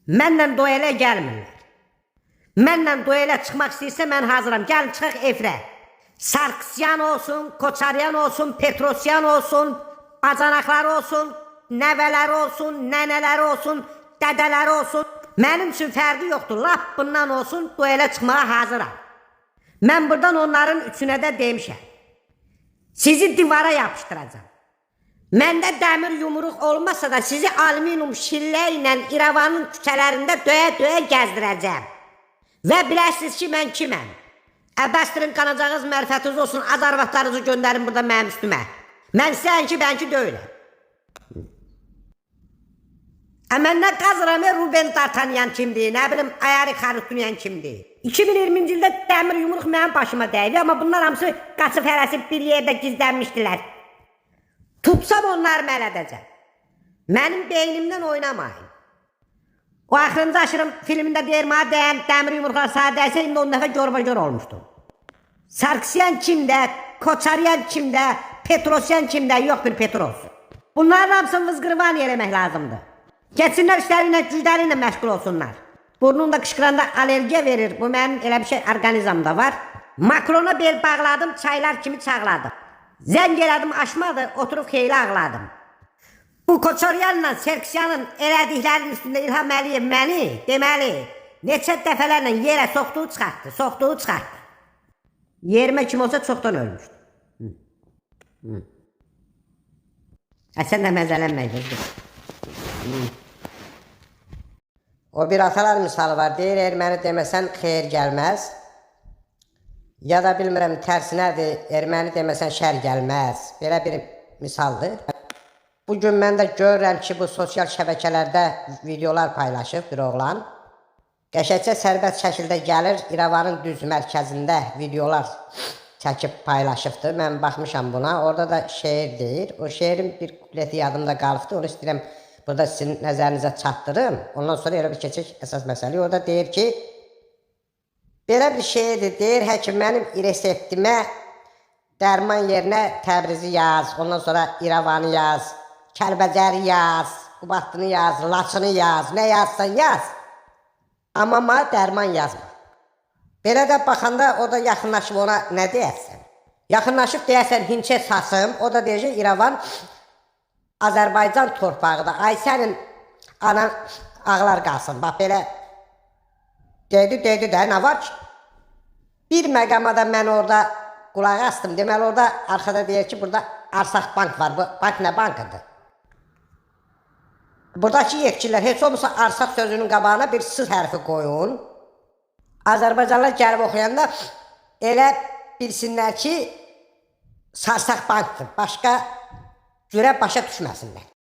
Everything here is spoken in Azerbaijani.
Mənlə duelə gəlmirlər. Mənlə duelə çıxmaq istəyirsə mən hazıram. Gəlin çıxaq efirə. Sarkisyan olsun, Koçaryan olsun, Petrosyan olsun, bacanaqlar olsun, nəvələr olsun, nənələr olsun, dədələr olsun. Mənim üçün fərqi yoxdur. Lap bundan olsun, duelə çıxmağa hazıram. Mən buradan onların üçünə də demişəm. Sizi divara yapışdıracağım. Məndə dəmir yumruq olmasa da sizi alüminium şillə ilə İrəvanın küçələrində döyə-döyə gəzdirəcəm. Və biləsiniz ki, mən kiməm? Əbəstirin qanacağınız mərifətiniz olsun, az arvatlarınızı göndərin burada mənim üstümə. Mən sizə bənki deyiləm. Mən nə qazıram, Ruben D'Artagnan kimdir, nə bilim, Ayari Xarutunyan kimdir. 2020-ci ildə dəmir yumruq mənim başıma dəydi, amma bunlar hamısı qaçıb hərəsib bir yerdə gizlənmişdilər. Tutsam onları mən edəcəm. Mənim beynimdən oynamayın. O axırıncı aşırım filmində deyir, mənə dəyən dəmir yumruqlar sağa dəysə, indi 10 dəfə gör olmuşdu. Sarkisyan kimdə, Koçaryan kimdə, Petrosyan kimdə, yox bir Petros. Bunların hamısını vızqırvan eləmək lazımdır. Geçsinlər işlərinlə, güclərinlə məşğul olsunlar. Burnunda qışqıranda alergiya verir, bu mənim elə bir şey orqanizmdə var. Makrona bel bağladım, çaylar kimi çağladım. Zəng elədim, aşmadı, oturub xeyli ağladım. Bu Koçaryanla Sarkisyanın elədiklərinin üstündə İlham Əliyev məni, deməli, neçə dəfələrlə yerə soxduğu çıxartdı. Yerimə kim olsa çoxdan ölmüşdü. Sən də məzələnməyəcək. O bir atalar misalı var, deyir, erməni deməsən xeyir gəlməz. Ya da bilmirəm tərsinədir, erməni deməsən şər gəlməz. Belə bir misaldır. Bugün mən də görürəm ki, bu sosial şəbəkələrdə videolar paylaşıb bir oğlan. Qəşəkcə sərbəst şəkildə gəlir, İrəvanın düz mərkəzində videolar çəkib paylaşıbdır. Mən baxmışam buna, orada da şeir deyir. O şeirin bir kupleti yadımda qalıbdır, onu istəyirəm burada sizin nəzərinizə çatdırım. Ondan sonra elə bir keçək əsas məsələ. Orada deyir ki, belə bir şeydir, deyir, həkim mənim reseptimə dərman yerinə Təbrizi yaz, ondan sonra İrəvanı yaz, Kəlbəcəri yaz, Qubadlını yaz, Laçını yaz, nə yazsan yaz. Amma mənə dərman yazma. Belə də baxanda o da yaxınlaşıb ona nə deyərsən? Yaxınlaşıb deyərsən Hinçə sasım, o da deyəcək İrəvan Azərbaycan torpağıda. Ay sənin anan ağlar qalsın. Bax belə dedi də nə var ki? Bir məqamada mən orada qulağı astım. Deməli orada arxada deyir ki, burada Arsaq bank var. Bu bank nə bankıdır? Buradakı yetkilər heç olmasa Arsaq sözünün qabağına bir S hərfi qoyun. Azərbaycanlılar gəlib oxuyanda elə bilsinlər ki, Sarsaq bankdır. Başqa cürə başa düşməsinlər.